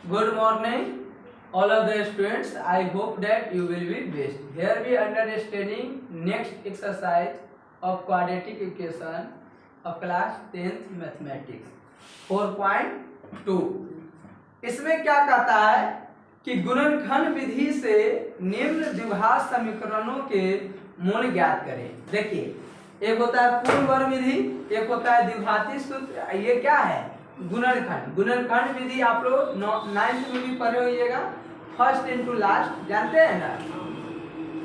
Good morning, all of the students. I hope that you will be best. Here we understanding next exercise of quadratic equation of class 10th mathematics 4.2. इसमें क्या कहता है कि गुणनखंड विधि से निम्न द्विघात समीकरणों के मूल ज्ञात करें। देखिए, एक होता है पूर्ण वर्ग विधि, एक होता है द्विघाती सूत्र। ये क्या है? गुणनखंड। गुणनखंड विधि आप लोग 9th में भी पढ़े होइएगा, फर्स्ट इनटू लास्ट, जानते हैं ना।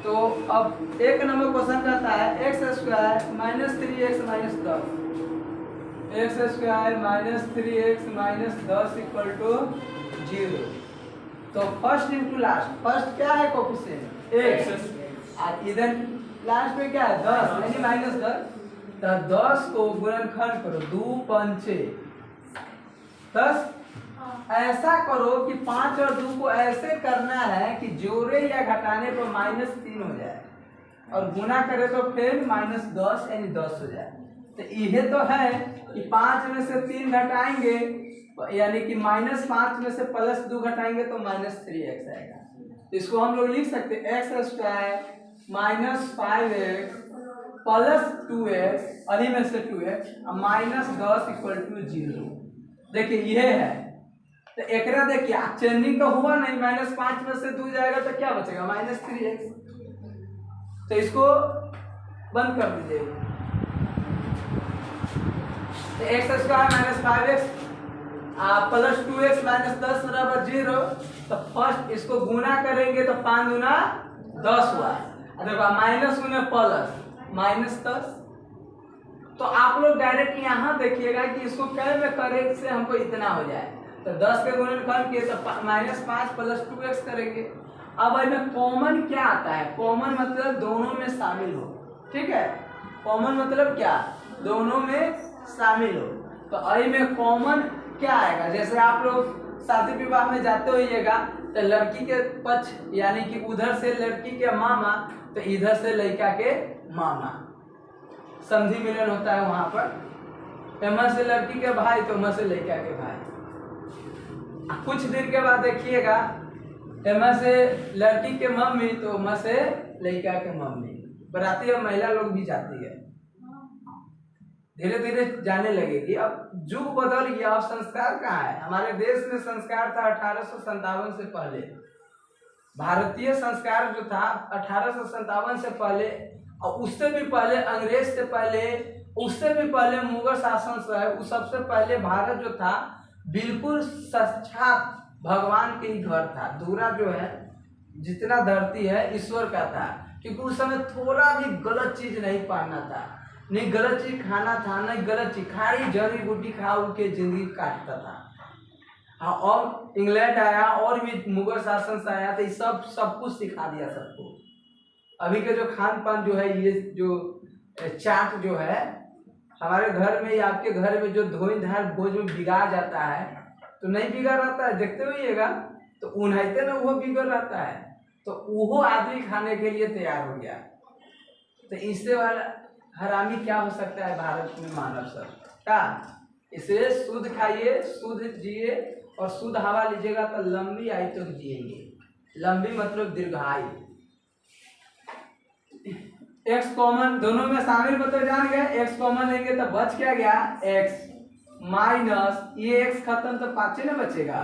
तो अब एक नंबर क्वेश्चन कहता है x square minus 3x minus 10, x square minus 3x minus 10 equal to 0। तो फर्स्ट इनटू लास्ट, फर्स्ट क्या है कोफिशिएंट x, और इधर लास्ट में क्या है 10 यानी माइनस 10। तो 10 को गुणनखंड करो, 2 पंचे 10। ऐसा करो कि 5 और 2 को ऐसे करना है कि जोड़े या घटाने पर -3 हो जाए, और गुना करे तो फिर -10 यानी 10 हो जाए। तो यह तो है कि 5 में से 3 घटाएंगे यानी कि -5 में से +2 घटाएंगे तो -3x आएगा। तो इसको हम लोग लिख सकते हैं x square minus 5x plus 2x, अभी में से 2x -10 इक्वल टू 0। देखिए यह है। तो एक देखिए चेंजिंग तो हुआ नहीं, -5 में से 2 जाएगा तो क्या बचेगा -3x। तो इसको बंद कर दीजिए। तो x square minus 5x plus 2x minus 10 बराबर 0। तो फर्स्ट इसको गुना करेंगे तो 5 गुना 10 हुआ, देखो माइनस गुना प्लस -10। तो आप लोग डायरेक्ट यहाँ देखिएगा कि इसको कैसे में करें से हमको इतना हो जाए। तो 10 के गुणनखंड किए तो -5 प्लस 2x करेंगे। अब इसमें कॉमन क्या आता है? कॉमन मतलब दोनों में शामिल हो, ठीक है। कॉमन मतलब क्या? दोनों में शामिल हो। तो आई में कॉमन क्या आएगा? जैसे आप लोग शादी विवाह में जाते होइएगा तो लड़की के पक्ष यानी कि उधर से लड़की के मामा तो इधर से लड़का के मामा, संधि मिलन होता है वहां पर। एमा से लड़की के भाई तो एमा से लड़का के भाई। कुछ दिन के बाद देखिएगा एमा से लड़की के मम्मी तो एमा से लड़का के मम्मी। बराती अब महिला लोग भी जाती है, धीरे धीरे जाने लगेगी। अब युग बदल गया, अब संस्कार कहाँ है? हमारे देश में संस्कार था 1857 से पहले। भारतीय संस्कार जो था 1857 से पहले, और उससे भी पहले अंग्रेज से पहले, उससे भी पहले मुगल शासन से है। उस सबसे पहले भारत जो था बिल्कुल साक्षात भगवान के ही घर था। दूरा जो है जितना धरती है ईश्वर का था, क्योंकि उस समय थोड़ा भी गलत चीज नहीं पाना था, नहीं गलत चीज खाना था, नहीं गलत चीज, खाली जड़ी बूटी खा के जिंदगी काटता था। हाँ, और इंग्लैंड आया और भी मुगल शासन से आया तो सब कुछ सिखा दिया सबको। अभी के जो खान पान जो है, ये जो चाट जो है हमारे घर में या आपके घर में जो धोई धार भोज में बिगाड़ जाता है तो नहीं बिगड़ रहता है, देखते होइएगा। तो उन्हें ना वो बिगड़ रहता है, तो वो आदमी खाने के लिए तैयार हो गया। तो इससे वाला हरामी क्या हो सकता है भारत में? मानव सब क्या? इसलिए शुद्ध खाइए, शुद्ध जिए, और शुद्ध हवा लीजिएगा तो लंबी आयु तक जिएंगे। लंबी मतलब दीर्घायु। x कॉमन दोनों में शामिल मतलब जान गए। x कॉमन लेंगे तो बच क्या गया? x माइनस ये x खत्म तो 5 ना बचेगा,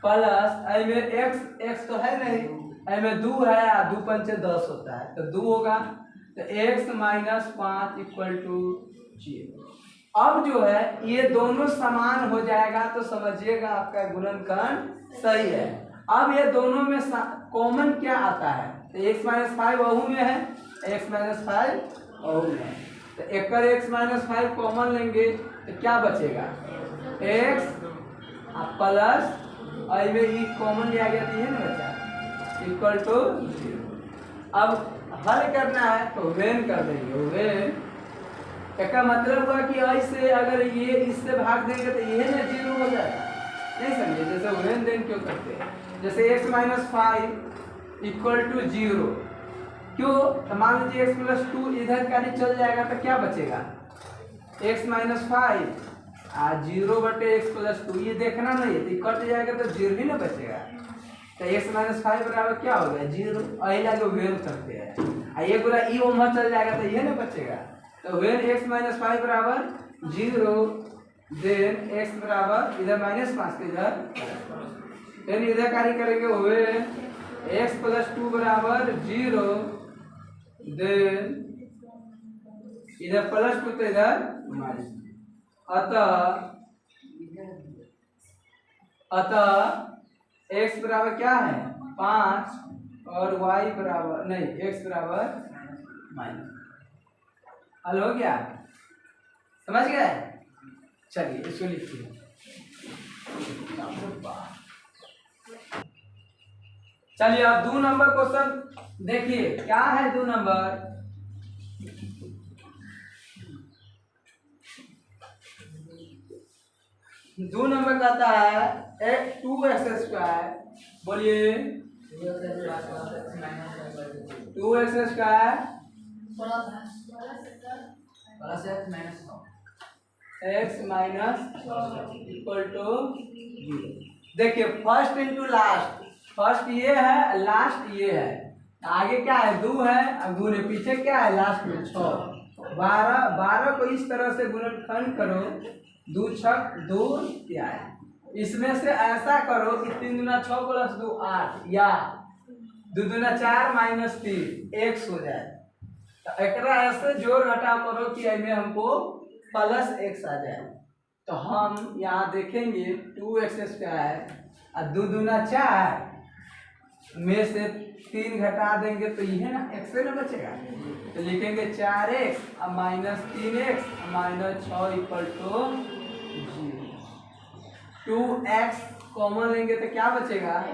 प्लस आई में x तो है नहीं, आई में 2 है, 2 पंचे 10 होता है तो 2 होगा। तो x माइनस 5 इक्वल टू 0। अब जो है ये दोनों समान हो जाएगा तो समझिएगा आपका गुणनखंड सही है। अब ये दोनों में कॉमन क्या आता है? तो x माइनस 5 वहू में है, x माइनस 5 वहू में है। तो एक कर x माइनस 5 कॉमन लेंगे तो क्या बचेगा? x प्लस आई में ई कॉमन लिया गया तो ये ना बचा इक्वल टू 0। अब हल करना है तो वेन कर देंगे। वेन का मतलब हुआ कि ऐसे अगर ये इससे भाग देंगे तो ये ना 0 हो जाएगा, नहीं समझे? जैसे वेन देन क्यों करते हैं? जैसे x माइनस 5 इक्वल टू 0, क्यों? तो मान लीजिए x प्लस 2 इधर का नहीं चल जाएगा तो क्या बचेगा? x माइनस 5 0/x+2 ये देखना नहीं है, तो कट जाएगा तो 0 ही ना बचेगा। तो x - 5 बराबर क्या हो गया 0। अही लाके वेल करते हैं ये पूरा ई ओमर चल जाएगा तो ये ना बचेगा। तो वेन x - 5 बराबर 0 देन x बराबर इधर -5 के इधर देन इधर कार्य करेंगे वेन x+2 बराबर 0 देन इधर +2 तो इधर -। अतः x बराबर क्या है 5 और y बराबर नहीं x बराबर -। हल हो गया, समझ गए। चलिए इसको लिखिए। चलिए आप 2 नंबर क्वेश्चन देखिए क्या है। 2 नंबर 2 नंबर कहता है 2x²। बोलिए 2x² x -0 देखिए फर्स्ट इंटू लास्ट, फर्स्ट ये है लास्ट ये है, आगे क्या है 2 है गुने पीछे क्या है लास्ट में 6। 12 को इस तरह से गुणनखंड करो 2 छक 2 त्याग। इसमें से ऐसा करो कि 3 दूना 6 + 2 8 या 2 दूना 4 -3 x हो जाए। तो एकरा ऐसे जोड़ घटाव करो कि इसमें हमको +x आ जाए। तो हम यहाँ देखेंगे 2x² और 2 दूना 4 में से 3 घटा देंगे तो ये ना x ना बचेगा। तो लिखेंगे 4x और -3x -6 = 2x कॉमन लेंगे तो क्या बचेगा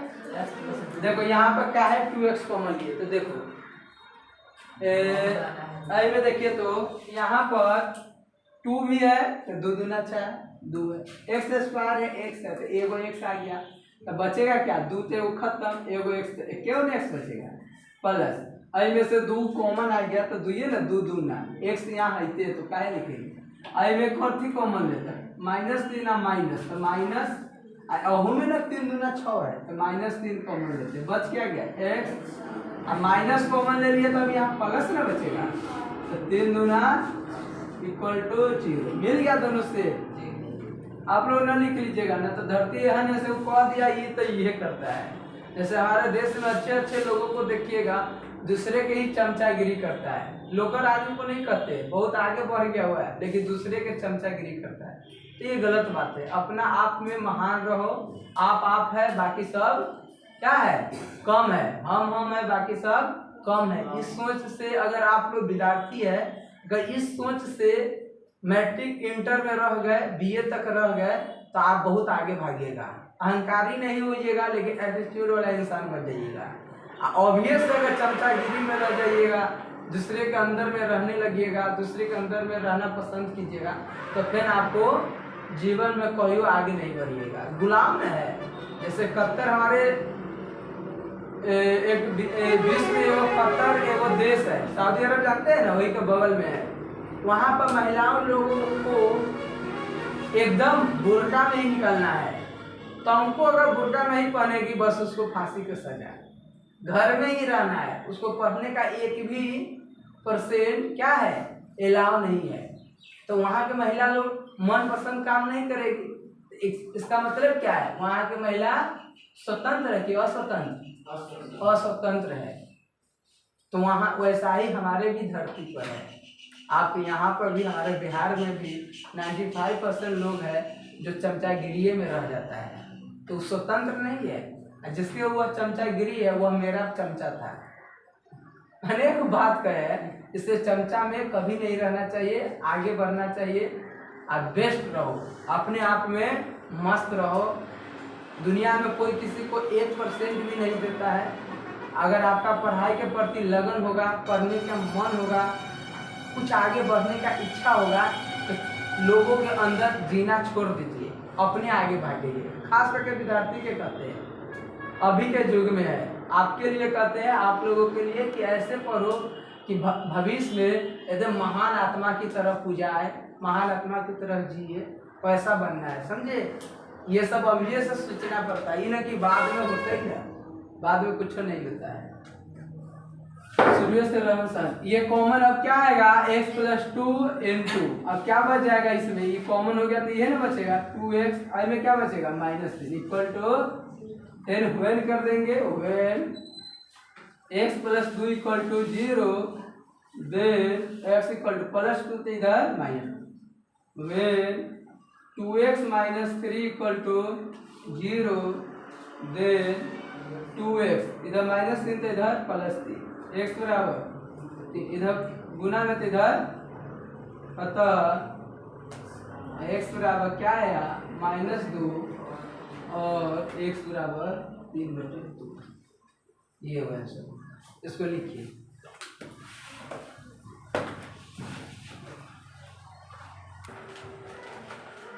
देखो यहाँ पर क्या है 2x कॉमन लिए तो देखो में देखिए तो यहाँ पर 2 भी है तो 2 दूना 4 2 है x² है x है तो एगो x आ गया। तो बचेगा क्या 2 थे वो खत्म एगो x क्यों x बचेगा प्लस आई में से 2 कॉमन आ गया तो 2 ये ना 2 दूना x यहाँ आते तो काहे लिखेंगे आई में कौन कॉमन लेता -3 ना माइनस तो माइनस अहू में ना 3 दूना 6 है तो -3 कॉमन लेते बच क्या गया x और माइनस कॉमन ले लिए तो अब यहाँ प्लस ना बचेगा तो 3 दूना = 0 मिल गया दोनों से। आप लोग ना लिख लीजिएगा ना तो धरती है ना से कह दिया ये तो ये करता है। जैसे हमारे देश में अच्छे लोगों को देखिएगा दूसरे के ही चमचागिरी करता है, लोकल आदमी को नहीं करते, बहुत आगे बढ़ गया हुआ है लेकिन दूसरे के चमचागिरी करता है। तो ये गलत बात है। अपना आप में महान रहो, आप है बाकी सब क्या है कम है, हम है बाकी सब कम है। इस सोच से अगर आप लोग विद्यार्थी है अगर इस सोच से मैट्रिक इंटर में रह गए BA तक रह गए तो आप बहुत आगे भागिएगा। अहंकारी नहीं होइएगा लेकिन एटीट्यूड वाला इंसान बन जाइएगा। ऑब्वियस अगर चमचागिरी में रह जाइएगा दूसरे के अंदर में रहने लगिएगा दूसरे के अंदर में रहना पसंद कीजिएगा तो फिर आपको जीवन में कोई आगे नहीं बढ़िएगा, गुलाम में है। जैसे कतर हमारे एक विश्व में कतर एगो देश है सऊदी अरब जानते हैं ना वही के बगल में है। वहाँ पर महिलाओं लोगों को एकदम बुर्का में ही निकलना है तो हमको अगर बुर्का नहीं पहनेगी बस उसको फांसी की सजा, घर में ही रहना है, उसको पढ़ने का 1% क्या है अलाउ नहीं है। तो वहाँ के महिला लोग मनपसंद काम नहीं करेगी। इसका मतलब क्या है वहाँ की महिला स्वतंत्र है कि असवतंत्र है। तो वहाँ वैसा ही हमारे भी धरती पर है। आप यहाँ पर भी हमारे बिहार में भी 95% लोग हैं जो चमचागिरी में रह जाता है तो स्वतंत्र नहीं है। जिसके वह चमचागिरी है वह मेरा चमचा था। अनेक बात का है, इससे चमचा में कभी नहीं रहना चाहिए, आगे बढ़ना चाहिए। आप बेस्ट रहो, अपने आप में मस्त रहो। दुनिया में कोई किसी को 1% भी नहीं देता है। अगर आपका पढ़ाई के प्रति लगन होगा, पढ़ने का मन होगा, कुछ आगे बढ़ने का इच्छा होगा तो लोगों के अंदर जीना छोड़ दीजिए, अपने आगे भागिए। खास करके विद्यार्थी के कहते हैं अभी के युग में है, आपके लिए कहते हैं, आप लोगों के लिए कि ऐसे पढ़ो कि भविष्य में एकदम महान आत्मा की तरफ पूजाए, महान आत्मा की तरफ जिए पैसा बनना है, समझे। ये सब अब ये सब सोचना पड़ता है, ये ना कि बाद में होता ही है, बाद में कुछ नहीं होता है। शुरू से रहन ये कॉमन अब क्या आएगा x प्लस 2 इंटू, अब क्या बच जाएगा इसमें, ये कॉमन हो गया तो ये ना बचेगा 2x, आई में क्या बचेगा minus equal to then when कर देंगे, when x plus 2 equal to 0 then x equal to plus 2 तो इधर minus, when 2x minus 3 equal to 0 then 2x इधर माइनस 3 तो इधर प्लस 3, x बराबर इधर गुना में तो इधर, अतः x बराबर क्या आया -2 और x बराबर 3/2, ये हुआ आंसर। इसको लिखिए।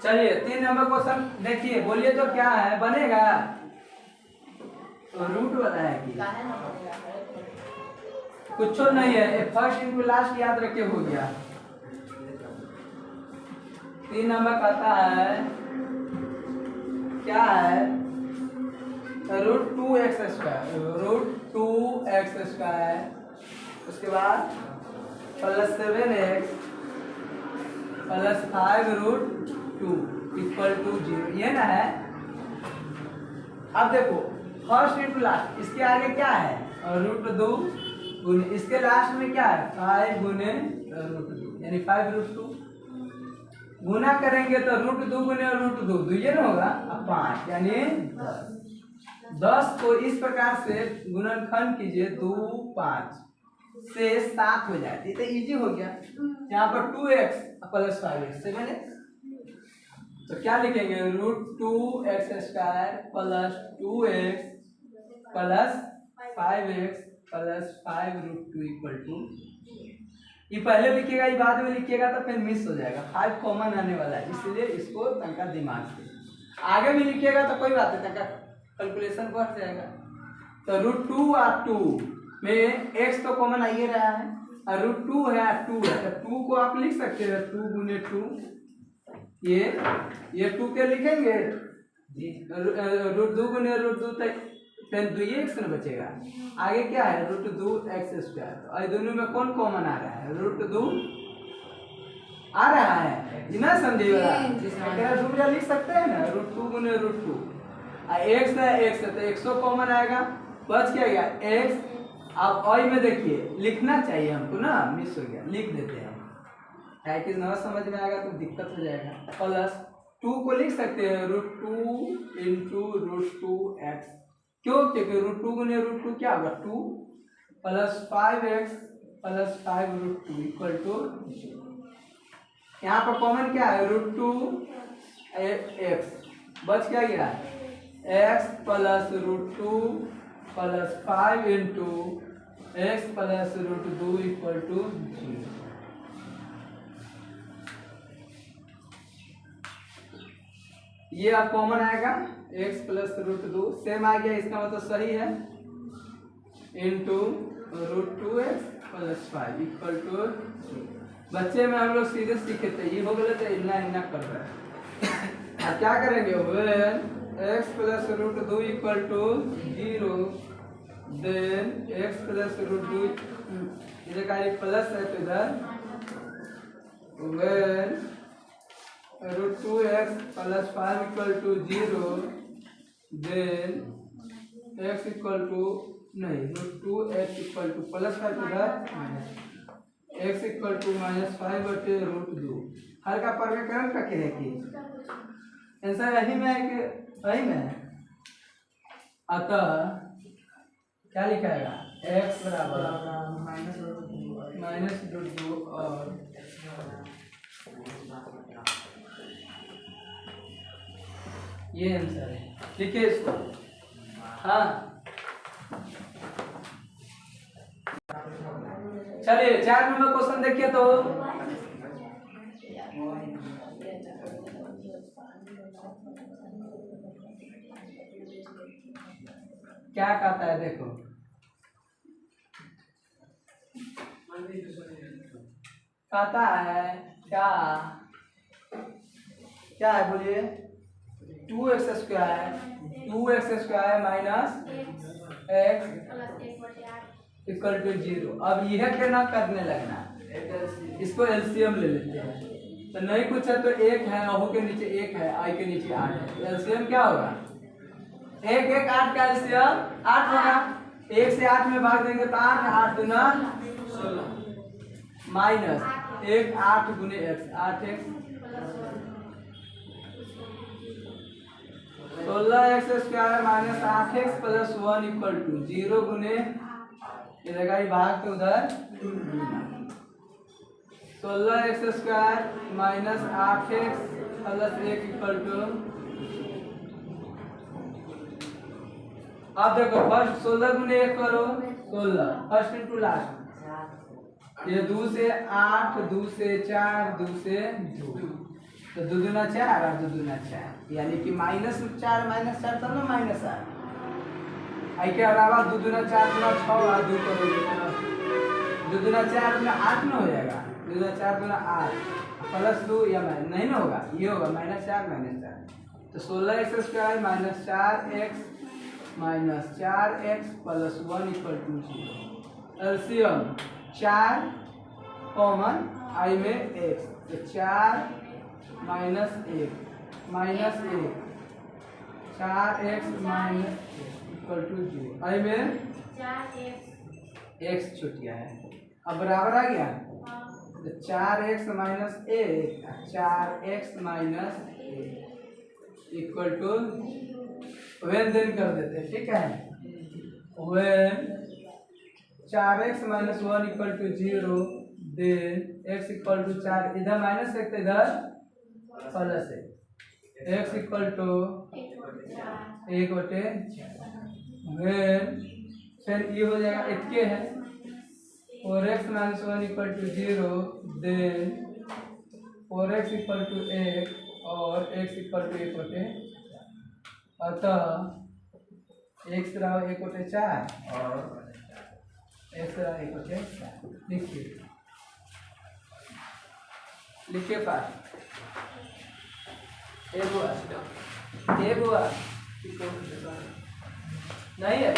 चलिए 3 नंबर क्वेश्चन देखिए, बोलिए तो क्या है बनेगा, तो रूट वाला है कि कुछ नहीं है, फर्स्ट इंटू लास्ट याद रखे हो गया। 3 नंबर कहता है क्या है √2x², उसके बाद plus 7x plus 5√2 equal to 0, ये ना है। अब देखो फर्स्ट इंटू लास्ट, इसके आगे क्या है √2 गुने, इसके लास्ट में क्या है 5 गुने √2 यानी 5√2, गुना करेंगे तो √2 गुने √2 ये ना होगा, अब 5 यानी 10 को इस प्रकार से गुणनखंड कीजिए, 2 5 से 7 हो जाती है, तो इजी हो गया। यहाँ पर 2x प्लस 5x 7x, तो क्या लिखेंगे √2x² plus 2x plus 5x plus 5√2 equal to, ये पहले लिखिएगा ये बाद में लिखिएगा तो फिर मिस हो जाएगा, 5 कॉमन आने वाला है, इसलिए इसको तनका दिमाग से आगे भी लिखिएगा तो कोई बात नहीं, तनका कैलकुलेशन बढ़ जाएगा। तो √2 और 2 में x तो कॉमन आ ही रहा है, और √2 है 2 है, तो 2 को आप लिख सकते हैं 2 गुने 2, ये 2 के लिखेंगे जी, √2 गुने √2 तक फिर 2x न बचेगा, आगे क्या है √2x², और दोनों में कौन कॉमन आ रहा है √2 आ रहा है, ना समझिएगा, दूसरा लिख सकते हैं ना √2 गुने √2, x है x है तो x कॉमन आएगा, बच क्या गया x। अब और में देखिए लिखना चाहिए हमको ना, मिस हो गया, लिख देते हैं, है कि ना समझ में आएगा तो दिक्कत हो जाएगा। प्लस 2 को लिख सकते हैं √2 इंटू √2x, क्यों, क्योंकि √2 गुने √2 क्या होगा 2 plus 5x plus 5√2 equal to, यहाँ पर कॉमन क्या है √2 x, बच क्या गया x plus √2 plus 5 into x plus √2 equal to 0। ये अब कॉमन आएगा x प्लस √2 सेम आ गया, इसका मतलब सही है, into √2x plus 5 equal to 0। बच्चे में हम लोग सीधे सीखे थे, ये हो गए तो इतना कर रहा है। अब क्या करेंगे, when x plus √2 equal to 0 then x plus √2, इधर का एक प्लस है तो इधर when √2x plus 5 equal to 0 then x equal to नहीं √2x इक्वल टू प्लस 5 इधर माइनस, x इक्वल टू -5/√2, हर का वर्गीकरण करके देखिए आंसर यही में है कि वही में है, अतः क्या लिखाएगा x बराबर -√2 और ये आंसर है, लिखिए इसको। हाँ चलिए 4 नंबर क्वेश्चन देखिए, तो क्या कहता है देखो, कहता है क्या क्या है बोलिए? 2x² minus x equal to 0। अब यह क्या ना करने लगना, इसको एलसीएम ले लेते हैं। तो नहीं कुछ है तो 1 है, अहो के नीचे 1 है, आई के नीचे 8 है। एलसीएम क्या होगा? 1 1 8 का एलसीएम 8 होगा। 1 से 8 में भाग देंगे तो 8 8 दूना 16 माइनस 1 8 गुने x 8x 16x² minus 8x plus 1 equal to 0 गुने इधर ही भाग के उधर 16x² minus 8x plus 1 equal to. अब देखो फर्स्ट 16 गुने 1 करो 16 फर्स्ट इनटू लास्ट। ये 2 से 8 2 से 4 2 से 2 तो 2 दूना 4 और 2 दूना 4 यानी कि -4 तब ना -8 आई के अलावा 2 दूना 4 दूना 6 और 2 करोगे 2 दूना 4 दूना 8 ना हो जाएगा। 2 दूना 4 दूना 8 प्लस 2 या नहीं ना होगा, ये होगा -4 तो 16x² minus 4x minus 4x plus 1 equal to 0। LCM 4 common आई में x तो 4 minus 1 4x minus equal to 0 आई में 4x छुटिया है। अब बराबर आ गया तो 4x minus 1 4x minus 1 equal to when then कर देते हैं, ठीक है। When 4x minus 1 equal to 0 then x equal to 4 इधर माइनस 1 इधर plus 1 x equal to 1/4 when फिर ये हो जाएगा 1 के है 4x minus 1 equal to 0 then 4x equal to 1 और x इक्वल टू 1/4 अतः x रहा 1/4 और x रहा 1/4 लिखिए पास एक हुआ नहीं है।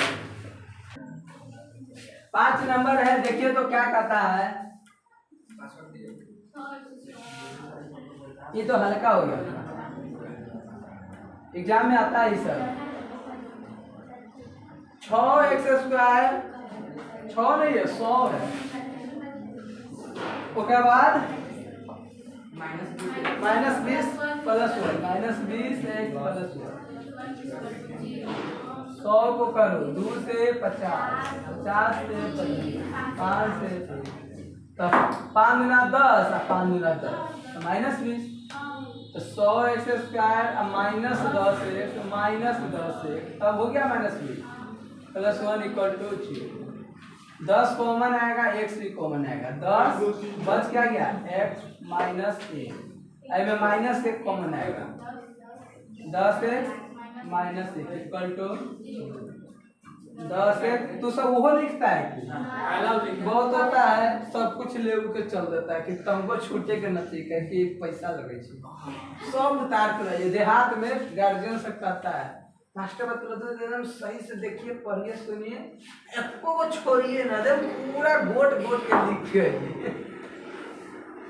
5 नंबर है, देखिए तो क्या कहता है। ये तो हल्का हो गया, एग्जाम में आता है सर। 6x² 6 नहीं है 100 है। उसके बाद -20 प्लस 1 -20 x प्लस 100 को करो 2 से 50 50 से 25 5 से 10 5 गुना 10 और 5 गुना 10 तो -20 तो 100x² minus 10x minus 10x तब हो गया -20 प्लस 1 इक्वल टू 0। 10 कॉमन आएगा x भी कॉमन आएगा 10 बच क्या गया x माइनस 1 आई में माइनस 1 कॉमन आएगा 10x minus 1 equal to 10x तो सब वो लिखता है कि बहुत होता है सब कुछ ले के चल देता है कि तुमको छूटे के न चाहिए कि पैसा लगे सब उतार के रहिए। देहात में गार्जियन से कहता है मास्टर एकदम सही से देखिए पढ़िए सुनिए एको को छोड़िए ना दे पूरा गोट गोट के लिख के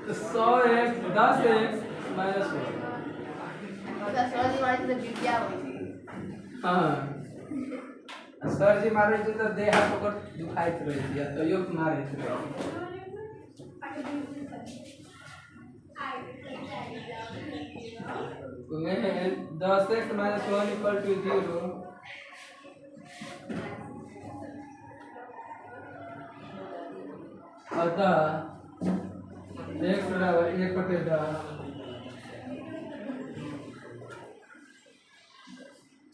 तो 100x 10x माइनस 1 हाँ सर जी मारे तो देह हाथ पकड़ दुखाइत रही थी तो योग मारे थे 10x माइनस 1 इक्वल टू 0 अतः x बराबर 1/10।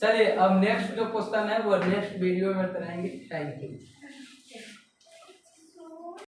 चलिए अब नेक्स्ट जो क्वेश्चन है वो नेक्स्ट वीडियो में कराएंगे। Thank you.